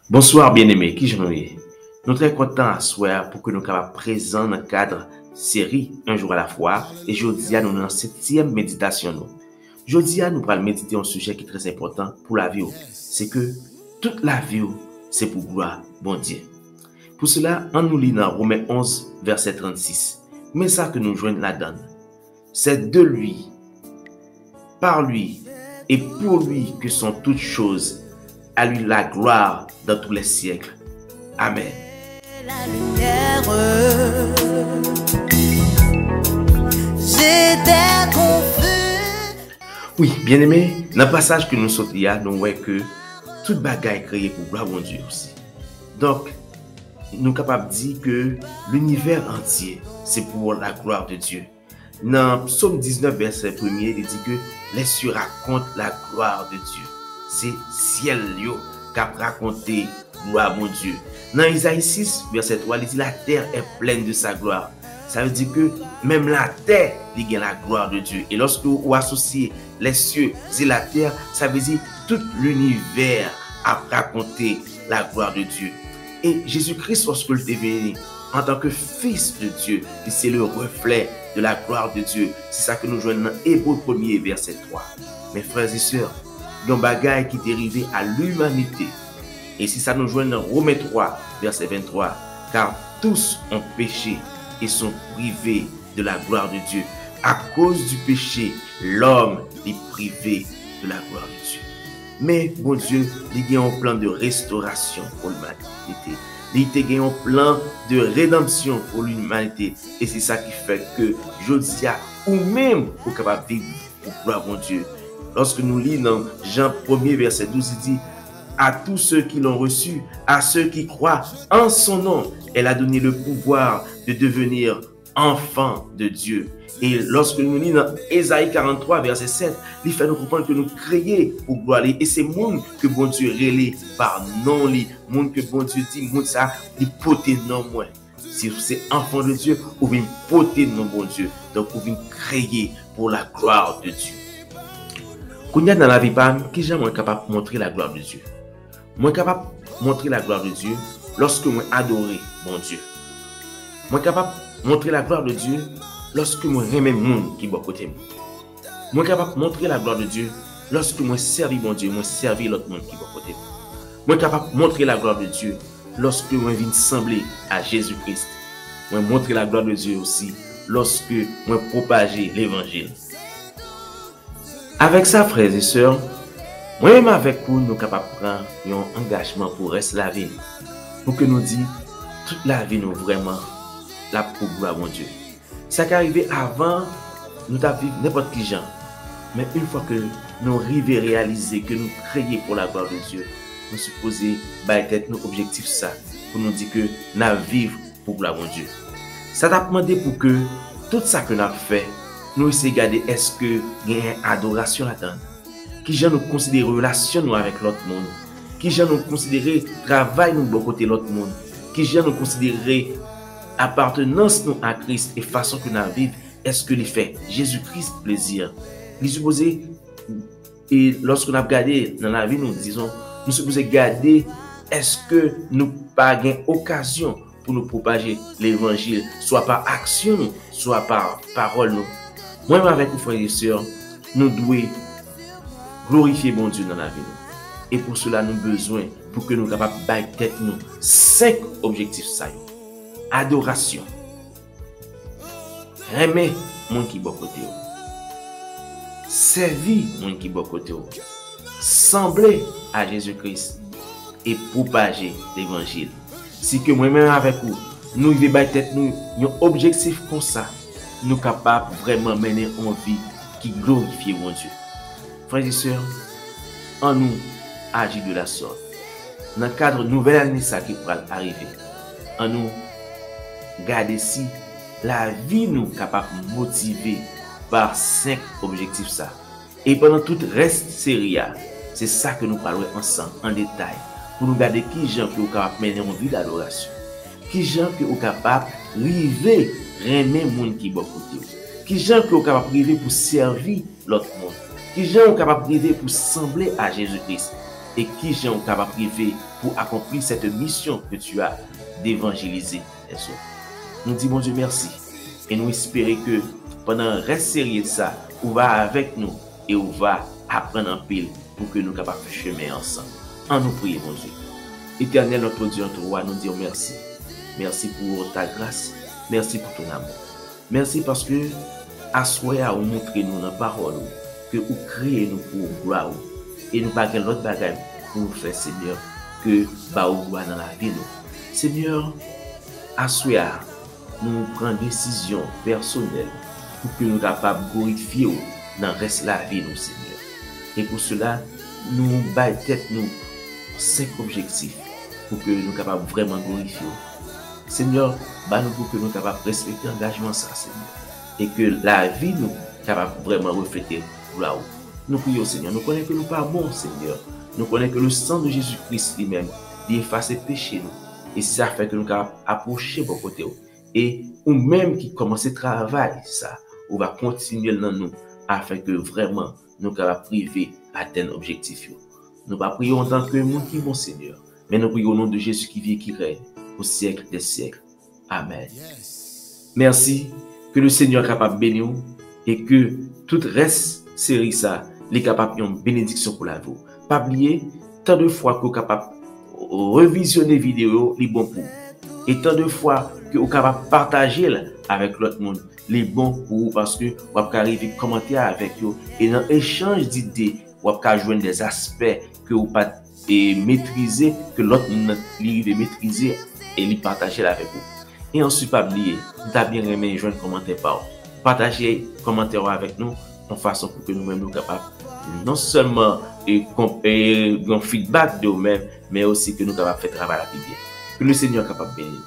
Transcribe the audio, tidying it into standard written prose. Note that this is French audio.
Bonsoir bien-aimés, qui je suis. Nous sommes très contents à soir pour que nous soyons présents dans le cadre série Un jour à la fois. Et aujourd'hui, nous sommes dans la 7e méditation. Aujourd'hui, nous allons méditer un sujet qui est très important pour la vie. C'est que toute la vie, c'est pour gloire, bon Dieu. Pour cela, on nous lit dans Romains 11, verset 36. Mais ça que nous joignons là-dedans, c'est de lui, par lui et pour lui que sont toutes choses. À lui la gloire dans tous les siècles. Amen. La lumière, j'étais confus. Oui, bien aimé, dans le passage que nous sommes là, nous voyons que toute bagaille est créée pour gloire à Dieu aussi. Donc, nous sommes capables de dire que l'univers entier, c'est pour la gloire de Dieu. Dans Psaume 19, verset 1er, il dit que les cieux racontent la gloire de Dieu. C'est ciel yo qui a raconté gloire à mon Dieu. Dans Isaïe 6, verset 3, il dit la terre est pleine de sa gloire. Ça veut dire que même la terre, il y a la gloire de Dieu. Et lorsque vous associez les cieux et la terre, ça veut dire tout l'univers a raconté la gloire de Dieu. Et Jésus-Christ, lorsque il est venu en tant que fils de Dieu, c'est le reflet de la gloire de Dieu. C'est ça que nous jouons dans Hébreux 1er, verset 3. Mes frères et sœurs, il y a un bagage qui est dérivé à l'humanité. Et si ça nous joint dans Romains 3, verset 23, car tous ont péché et sont privés de la gloire de Dieu. À cause du péché, l'homme est privé de la gloire de Dieu. Mais, bon Dieu, il y a un plan de restauration pour l'humanité. Il y a un plan de rédemption pour l'humanité. Et c'est ça qui fait que Josia, ou même, vous êtes capable de vivre pour gloire à Dieu. Lorsque nous lisons dans Jean 1er, verset 12, il dit « À tous ceux qui l'ont reçu, à ceux qui croient en son nom, elle a donné le pouvoir de devenir enfants de Dieu. » Et lorsque nous lisons dans Ésaïe 43, verset 7, il fait nous comprendre que nous créons pour gloire. Et c'est monde que bon Dieu relève par non li, monde que bon Dieu dit, monde ça, il pote non moins. Si c'est enfant de Dieu, ou bien pote non bon Dieu. Donc, ou bien créer pour la gloire de Dieu. Quand il y a dans la vie, qui j'aime capable de montrer la gloire de Dieu. Moi capable de montrer la gloire de Dieu lorsque moi adorer mon Dieu. Moi capable de montrer la gloire de Dieu lorsque moi aimer monde qui est à côté moi. Moi capable de montrer la gloire de Dieu lorsque moi servir mon Dieu, moi servir l'autre monde qui est à côté moi. Moi capable de montrer la gloire de Dieu lorsque moi viens sembler à Jésus-Christ. Moi montrer la gloire de Dieu aussi lorsque moi propager l'évangile. Avec ça, frères et sœurs, moi-même avec vous, nous sommes capables de prendre un engagement pour rester la vie. Pour que nous disions, toute la vie, nous vraiment, la pour gloire à mon Dieu. Ça qui arrivé avant, nous avons vécu n'importe qui genre. Mais une fois que nous arrivons à réaliser que nous créons pour la gloire de Dieu, nous supposons être nos objectifs ça, pour nous dire que nous vivons pour gloire à mon Dieu. Ça t'a demandé pour que tout ça que nous avons fait, nous essayons de regarder est-ce que il y a une adoration là-dedans. Qui j'en nous considère relation nous avec l'autre monde. Qui j'en nous considérer travail nous de côté l'autre monde. Qui j'en nous considérer appartenance nous à Christ et façon que nous vivons. Est-ce que les fait Jésus-Christ plaisir. Il supposé et lorsque nous avons regardé dans la vie nous disons nous supposons garder est-ce que nous pas gain occasion pour nous propager l'évangile soit par action soit par parole nous. Moi avec vous frères et sœurs, nous devons glorifier mon Dieu dans la vie. Et pour cela, nous avons besoin pour que nous soyons capables de battre tête nous 5 objectifs. Ça. Adoration. Aimer mon qui est côté. Servir mon qui est côté. Sembler à Jésus-Christ et propager l'évangile. Si que moi-même avec vous, nous devons battre tête nous un objectif comme ça. Nous sommes capables vraiment mener une vie qui glorifie mon Dieu. Frères et sœurs, en nous agir de la sorte. Dans le cadre de nouvelle année qui va arriver, en nous garder si la vie nous capable de motiver par 5 objectifs ça. Et pendant tout le reste série, c'est ça que nous parlerons ensemble en détail pour nous garder qui gens qui sont capables de mener une vie d'adoration. Qui gens qui sont capables de river aimer monde qui est beaucoup qui gens qui sont capables de pour servir l'autre monde qui gens sont capables de pour sembler à Jésus-Christ et qui sont capables de priver pour accomplir cette mission que tu as d'évangéliser les autres. Nous disons, bon Dieu, merci. Et nous espérons que pendant le reste série de ça, on va avec nous et on va apprendre en pile pour que nous soyons capables de faire chemin ensemble. En nous prions, bon Dieu. Éternel, notre Dieu, notre roi, nous disons merci. Merci pour ta grâce. Merci pour ton amour. Merci parce que, à soi, vous montrez nous dans la parole, que vous créez nous pour gloire. Et nous pas l'autre bagage pour nous faire, Seigneur, que bah vous gloire dans la vie. Seigneur, à soi, nous prenons des décisions personnelles pour que nous soyons capables de glorifier dans le reste de la vie, nous, Seigneur. Et pour cela, nous baillons tête nous 5 objectifs pour que nous soyons capables de vraiment glorifier. Seigneur, nous pour que nous soyons capables de respecter l'engagement, ça, Seigneur. Et que la vie nous capable vraiment refléter là-haut. Nous prions, Seigneur. Nous connaissons que nous ne sommes pas bons, Seigneur. Nous connaissons que le sang de Jésus-Christ lui-même efface les péchés nous. Et ça fait que nous sommes approcher de côté. Et ou même qui commence le travail, ça, on va continuer dans nous afin que vraiment nous soyons privés atteindre l'objectif. Nous ne prions en tant que monde qui est bon, Seigneur. Mais nous prions au nom de Jésus qui vit et qui règne au siècle des siècles. Amen. Merci. Que le Seigneur est capable de bénir et que tout reste série ça, est capable de bénédiction pour la vie. Pas oublier, tant de fois que vous êtes capable de revisionner vidéo, les bons pour vous. Et tant de fois que vous êtes capable de partager avec l'autre monde, les bons pour vous, parce que vous pouvez arriver à commenter avec eux. Et dans l'échange d'idées, vous pouvez joindre des aspects que vous pas maîtriser, que l'autre monde arrive à maîtriser et les partager avec vous. Et ensuite, pas oublier, vous avez bien aimé joindre commentaire par vous. Partagez commentaire avec nous en façon pour que nous-mêmes nous capables non seulement un feedback de nous-mêmes, mais aussi que nous capables de faire travail à bien. Que le Seigneur est capable de bénir.